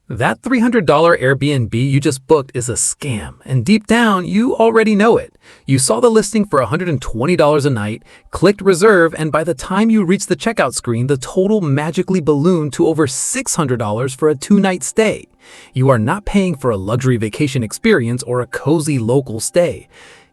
That $300 Airbnb you just booked is a scam, and deep down, you already know it. You saw the listing for $120 a night, clicked reserve, and by the time you reached the checkout screen, the total magically ballooned to over $600 for a two-night stay. You are not paying for a luxury vacation experience or a cozy local stay.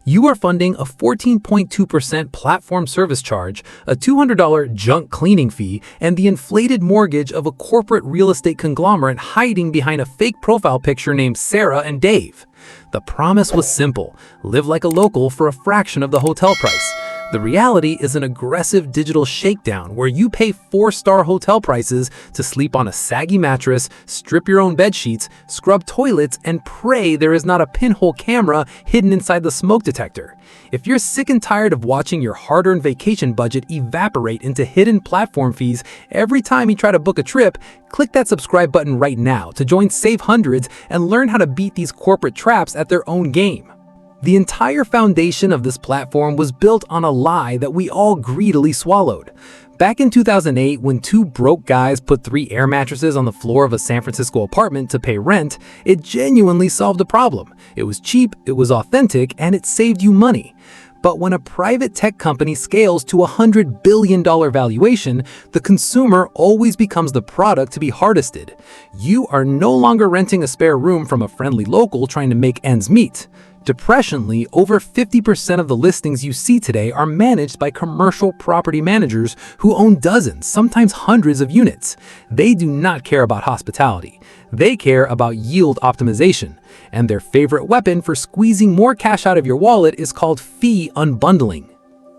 You are funding a 14.2% platform service charge, a $200 junk cleaning fee, and the inflated mortgage of a corporate real estate conglomerate hiding behind a fake profile picture named Sarah and Dave. The promise was simple: live like a local for a fraction of the hotel price. The reality is an aggressive digital shakedown where you pay 4-star hotel prices to sleep on a saggy mattress, strip your own bed sheets, scrub toilets, and pray there is not a pinhole camera hidden inside the smoke detector. If you're sick and tired of watching your hard-earned vacation budget evaporate into hidden platform fees every time you try to book a trip, click that subscribe button right now to join Save Hundreds and learn how to beat these corporate traps at their own game. The entire foundation of this platform was built on a lie that we all greedily swallowed. Back in 2008, when two broke guys put 3 air mattresses on the floor of a San Francisco apartment to pay rent, it genuinely solved a problem. It was cheap, it was authentic, and it saved you money. But when a private tech company scales to a $100 billion valuation, the consumer always becomes the product to be harvested. You are no longer renting a spare room from a friendly local trying to make ends meet. Depressionally, over 50% of the listings you see today are managed by commercial property managers who own dozens, sometimes hundreds of units. They do not care about hospitality. They care about yield optimization. And their favorite weapon for squeezing more cash out of your wallet is called fee unbundling.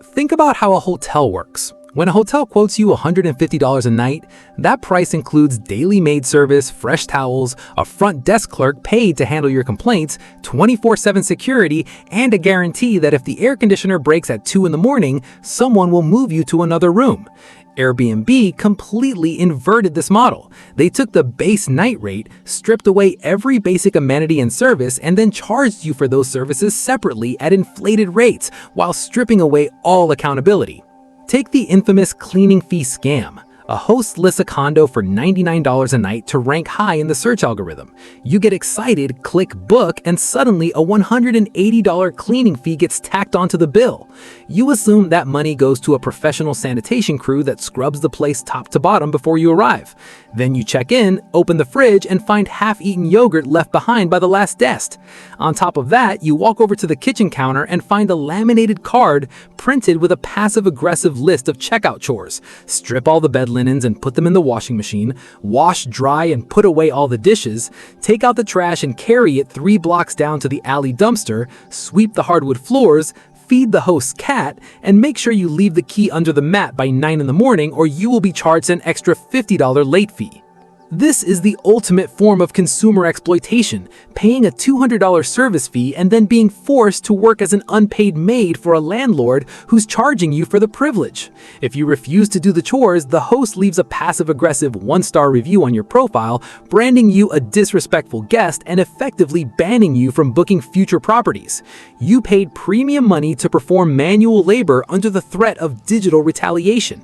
Think about how a hotel works. When a hotel quotes you $150 a night, that price includes daily maid service, fresh towels, a front desk clerk paid to handle your complaints, 24/7 security, and a guarantee that if the air conditioner breaks at 2 in the morning, someone will move you to another room. Airbnb completely inverted this model. They took the base night rate, stripped away every basic amenity and service, and then charged you for those services separately at inflated rates while stripping away all accountability. Take the infamous cleaning fee scam. A host lists a condo for $99 a night to rank high in the search algorithm. You get excited, click book, and suddenly a $180 cleaning fee gets tacked onto the bill. You assume that money goes to a professional sanitation crew that scrubs the place top to bottom before you arrive. Then you check in, open the fridge, and find half-eaten yogurt left behind by the last guest. On top of that, you walk over to the kitchen counter and find a laminated card printed with a passive-aggressive list of checkout chores. Strip all the bed linens and put them in the washing machine, wash, dry, and put away all the dishes, take out the trash and carry it 3 blocks down to the alley dumpster, sweep the hardwood floors, feed the host's cat, and make sure you leave the key under the mat by 9 in the morning or you will be charged an extra $50 late fee. This is the ultimate form of consumer exploitation, paying a $200 service fee and then being forced to work as an unpaid maid for a landlord who's charging you for the privilege. If you refuse to do the chores, the host leaves a passive-aggressive 1-star review on your profile, branding you a disrespectful guest and effectively banning you from booking future properties. You paid premium money to perform manual labor under the threat of digital retaliation.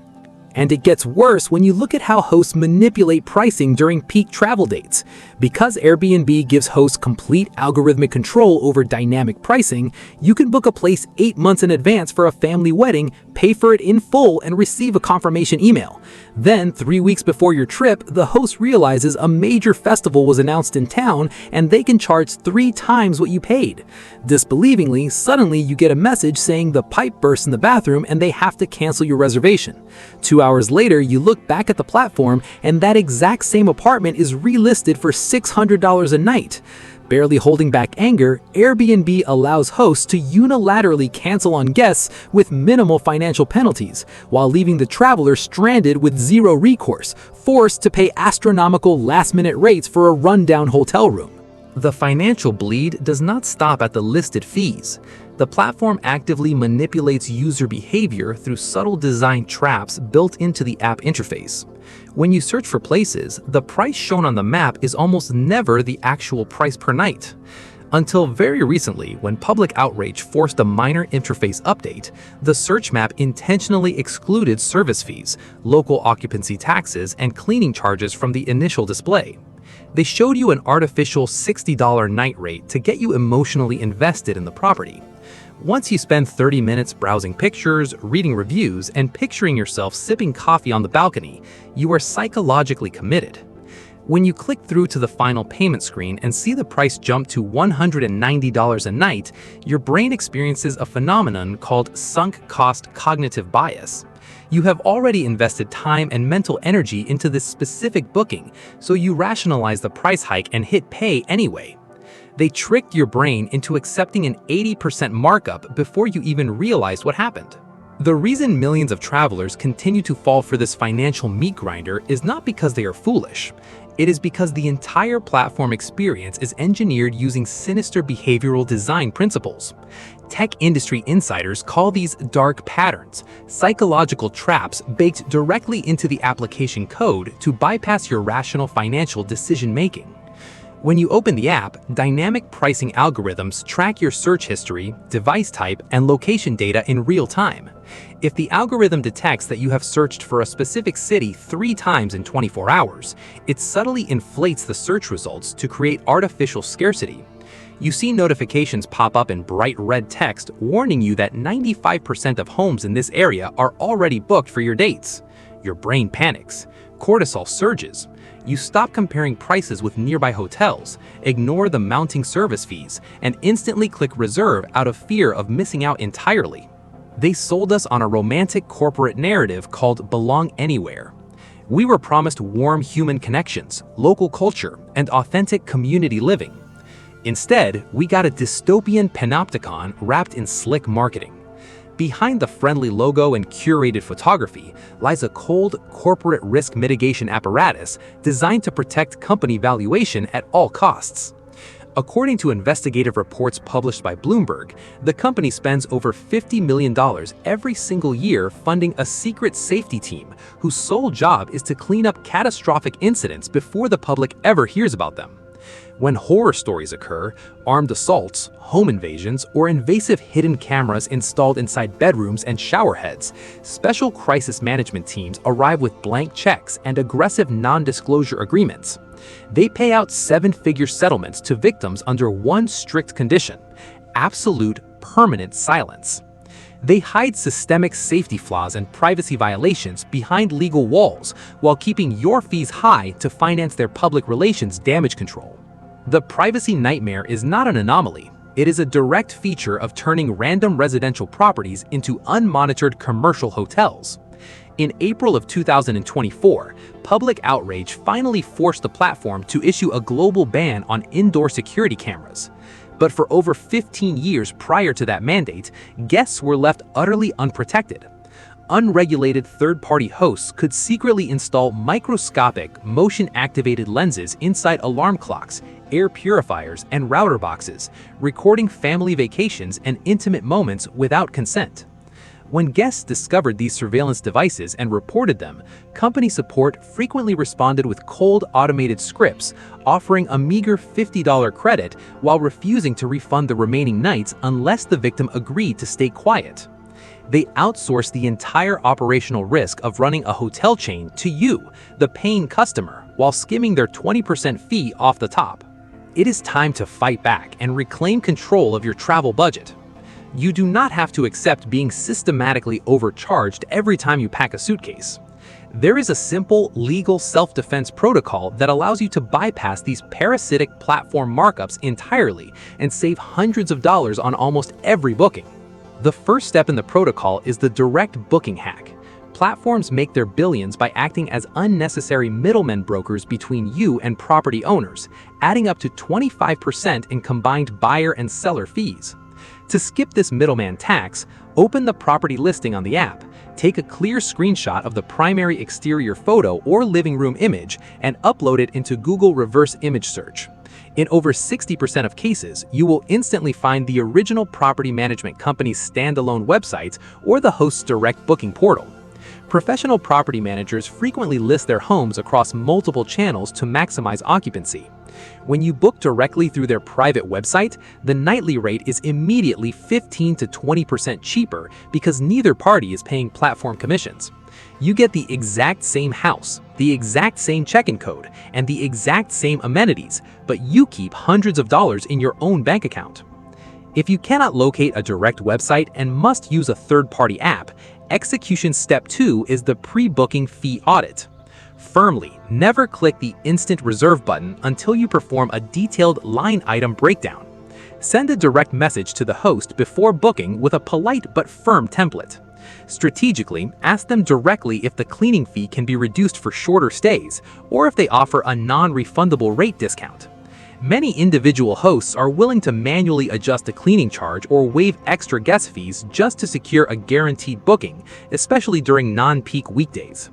And it gets worse when you look at how hosts manipulate pricing during peak travel dates. Because Airbnb gives hosts complete algorithmic control over dynamic pricing, you can book a place 8 months in advance for a family wedding, pay for it in full, and receive a confirmation email. Then, 3 weeks before your trip, the host realizes a major festival was announced in town and they can charge 3 times what you paid. Disbelievingly, suddenly you get a message saying the pipe burst in the bathroom and they have to cancel your reservation. 2 hours later, you look back at the platform and that exact same apartment is relisted for $600 a night. Barely holding back anger, Airbnb allows hosts to unilaterally cancel on guests with minimal financial penalties, while leaving the traveler stranded with zero recourse, forced to pay astronomical last-minute rates for a rundown hotel room. The financial bleed does not stop at the listed fees. The platform actively manipulates user behavior through subtle design traps built into the app interface. When you search for places, the price shown on the map is almost never the actual price per night. Until very recently, when public outrage forced a minor interface update, the search map intentionally excluded service fees, local occupancy taxes, and cleaning charges from the initial display. They showed you an artificial $60 night rate to get you emotionally invested in the property. Once you spend 30 minutes browsing pictures, reading reviews, and picturing yourself sipping coffee on the balcony, you are psychologically committed. When you click through to the final payment screen and see the price jump to $190 a night, your brain experiences a phenomenon called sunk cost cognitive bias. You have already invested time and mental energy into this specific booking, so you rationalize the price hike and hit pay anyway. They tricked your brain into accepting an 80% markup before you even realized what happened. The reason millions of travelers continue to fall for this financial meat grinder is not because they are foolish. It is because the entire platform experience is engineered using sinister behavioral design principles. Tech industry insiders call these dark patterns, psychological traps baked directly into the application code to bypass your rational financial decision-making. When you open the app, dynamic pricing algorithms track your search history, device type, and location data in real time. If the algorithm detects that you have searched for a specific city 3 times in 24 hours, it subtly inflates the search results to create artificial scarcity. You see notifications pop up in bright red text warning you that 95% of homes in this area are already booked for your dates. Your brain panics. Cortisol surges. You stop comparing prices with nearby hotels, ignore the mounting service fees, and instantly click reserve out of fear of missing out entirely. They sold us on a romantic corporate narrative called Belong Anywhere. We were promised warm human connections, local culture, and authentic community living. Instead, we got a dystopian panopticon wrapped in slick marketing. Behind the friendly logo and curated photography lies a cold corporate risk mitigation apparatus designed to protect company valuation at all costs. According to investigative reports published by Bloomberg, the company spends over $50 million every single year funding a secret safety team whose sole job is to clean up catastrophic incidents before the public ever hears about them. When horror stories occur, armed assaults, home invasions, or invasive hidden cameras installed inside bedrooms and shower heads, special crisis management teams arrive with blank checks and aggressive non-disclosure agreements. They pay out 7-figure settlements to victims under one strict condition: absolute, permanent silence. They hide systemic safety flaws and privacy violations behind legal walls while keeping your fees high to finance their public relations damage control. The privacy nightmare is not an anomaly. It is a direct feature of turning random residential properties into unmonitored commercial hotels. In April of 2024, public outrage finally forced the platform to issue a global ban on indoor security cameras. But for over 15 years prior to that mandate, guests were left utterly unprotected. Unregulated third-party hosts could secretly install microscopic, motion-activated lenses inside alarm clocks, air purifiers, and router boxes, recording family vacations and intimate moments without consent. When guests discovered these surveillance devices and reported them, company support frequently responded with cold automated scripts, offering a meager $50 credit while refusing to refund the remaining nights unless the victim agreed to stay quiet. They outsourced the entire operational risk of running a hotel chain to you, the paying customer, while skimming their 20% fee off the top. It is time to fight back and reclaim control of your travel budget. You do not have to accept being systematically overcharged every time you pack a suitcase. There is a simple, legal self-defense protocol that allows you to bypass these parasitic platform markups entirely and save hundreds of dollars on almost every booking. The first step in the protocol is the direct booking hack. Platforms make their billions by acting as unnecessary middlemen brokers between you and property owners, adding up to 25% in combined buyer and seller fees. To skip this middleman tax, open the property listing on the app, take a clear screenshot of the primary exterior photo or living room image, and upload it into Google Reverse Image Search. In over 60% of cases, you will instantly find the original property management company's standalone website or the host's direct booking portal. Professional property managers frequently list their homes across multiple channels to maximize occupancy. When you book directly through their private website, the nightly rate is immediately 15 to 20% cheaper because neither party is paying platform commissions. You get the exact same house, the the exact same check-in code, and the exact same amenities, but you keep hundreds of dollars in your own bank account. If you cannot locate a direct website and must use a third-party app, execution step 2 is the pre-booking fee audit. Firmly, never click the instant reserve button until you perform a detailed line item breakdown. Send a direct message to the host before booking with a polite but firm template. Strategically, ask them directly if the cleaning fee can be reduced for shorter stays or if they offer a non-refundable rate discount. Many individual hosts are willing to manually adjust a cleaning charge or waive extra guest fees just to secure a guaranteed booking, especially during non-peak weekdays.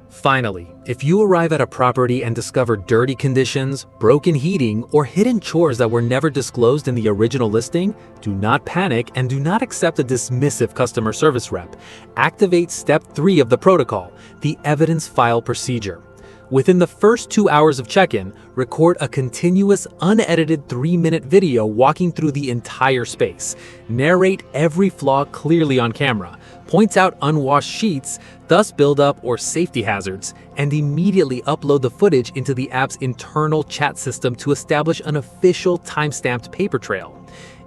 Finally, if you arrive at a property and discover dirty conditions, broken heating, or hidden chores that were never disclosed in the original listing, do not panic and do not accept a dismissive customer service rep. Activate step 3 of the protocol, the evidence file procedure. Within the first 2 hours of check-in, record a continuous, unedited 3-minute video walking through the entire space. Narrate every flaw clearly on camera. Point out unwashed sheets, dust buildup, or safety hazards, and immediately upload the footage into the app's internal chat system to establish an official time-stamped paper trail.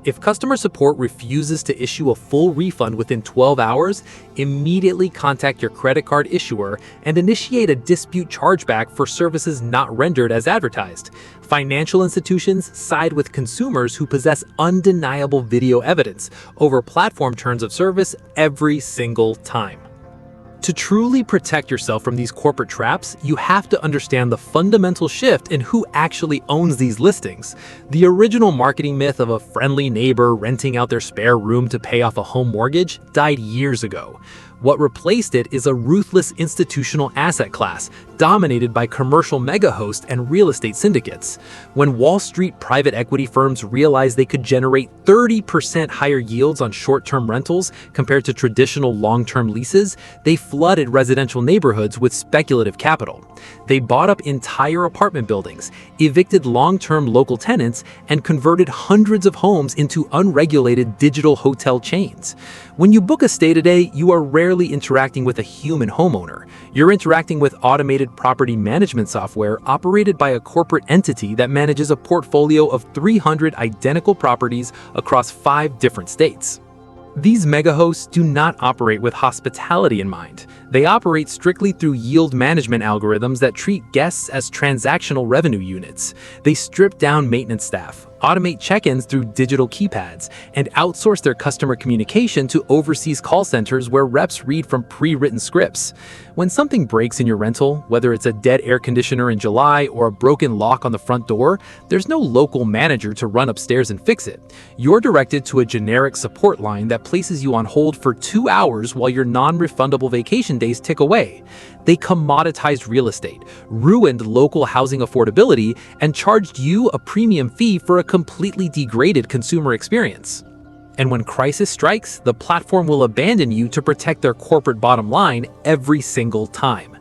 If customer support refuses to issue a full refund within 12 hours, immediately contact your credit card issuer and initiate a dispute chargeback for services not rendered as advertised. Financial institutions side with consumers who possess undeniable video evidence over platform terms of service every single time. To truly protect yourself from these corporate traps, you have to understand the fundamental shift in who actually owns these listings. The original marketing myth of a friendly neighbor renting out their spare room to pay off a home mortgage died years ago. What replaced it is a ruthless institutional asset class dominated by commercial mega-hosts and real estate syndicates. When Wall Street private equity firms realized they could generate 30% higher yields on short-term rentals compared to traditional long-term leases, they flooded residential neighborhoods with speculative capital. They bought up entire apartment buildings, evicted long-term local tenants, and converted hundreds of homes into unregulated digital hotel chains. When you book a stay today, you are rarely interacting with a human homeowner. You're interacting with automated property management software operated by a corporate entity that manages a portfolio of 300 identical properties across 5 different states. These mega-hosts do not operate with hospitality in mind. They operate strictly through yield management algorithms that treat guests as transactional revenue units. They strip down maintenance staff, automate check-ins through digital keypads, and outsource their customer communication to overseas call centers where reps read from pre-written scripts. When something breaks in your rental, whether it's a dead air conditioner in July or a broken lock on the front door, there's no local manager to run upstairs and fix it. You're directed to a generic support line that places you on hold for 2 hours while your non-refundable vacation days tick away. They commoditized real estate, ruined local housing affordability, and charged you a premium fee for a completely degraded consumer experience. And when crisis strikes, the platform will abandon you to protect their corporate bottom line every single time.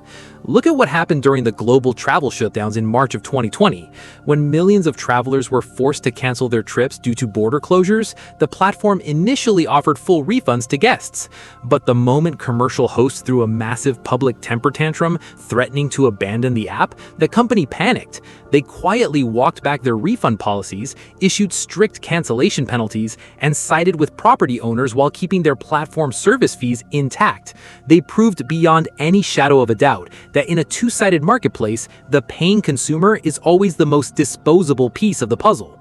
Look at what happened during the global travel shutdowns in March of 2020. When millions of travelers were forced to cancel their trips due to border closures, the platform initially offered full refunds to guests. But the moment commercial hosts threw a massive public temper tantrum, threatening to abandon the app, the company panicked. They quietly walked back their refund policies, issued strict cancellation penalties, and sided with property owners while keeping their platform service fees intact. They proved beyond any shadow of a doubt that in a two-sided marketplace, the paying consumer is always the most disposable piece of the puzzle.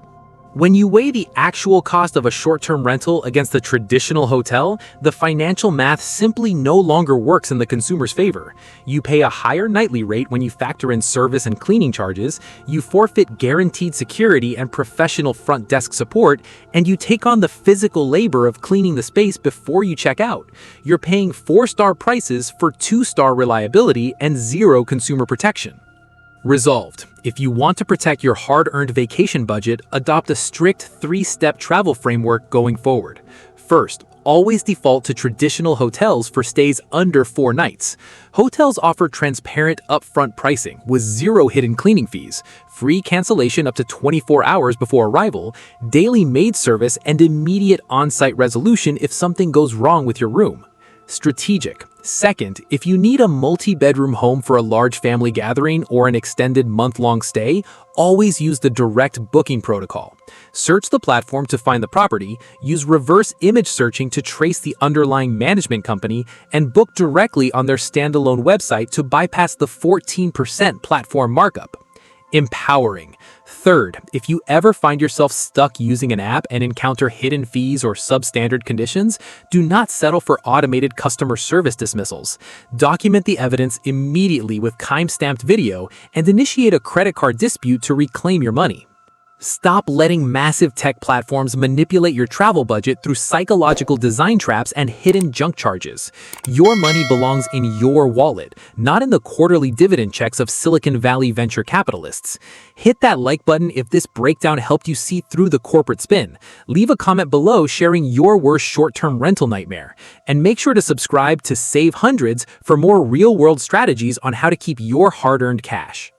When you weigh the actual cost of a short-term rental against a traditional hotel, the financial math simply no longer works in the consumer's favor. You pay a higher nightly rate when you factor in service and cleaning charges, you forfeit guaranteed security and professional front desk support, and you take on the physical labor of cleaning the space before you check out. You're paying 4-star prices for 2-star reliability and 0 consumer protection. Resolved. If you want to protect your hard-earned vacation budget, adopt a strict 3-step travel framework going forward. First, always default to traditional hotels for stays under 4 nights. Hotels offer transparent upfront pricing with 0 hidden cleaning fees, free cancellation up to 24 hours before arrival, daily maid service, and immediate on-site resolution if something goes wrong with your room. Strategic. Second, if you need a multi-bedroom home for a large family gathering or an extended month-long stay, always use the direct booking protocol. Search the platform to find the property, use reverse image searching to trace the underlying management company, and book directly on their standalone website to bypass the 14% platform markup. Empowering. Third, if you ever find yourself stuck using an app and encounter hidden fees or substandard conditions, do not settle for automated customer service dismissals. Document the evidence immediately with time-stamped video and initiate a credit card dispute to reclaim your money. Stop letting massive tech platforms manipulate your travel budget through psychological design traps and hidden junk charges. Your money belongs in your wallet, not in the quarterly dividend checks of Silicon Valley venture capitalists. Hit that like button if this breakdown helped you see through the corporate spin. Leave a comment below sharing your worst short-term rental nightmare. And make sure to subscribe to Save Hundreds for more real-world strategies on how to keep your hard-earned cash.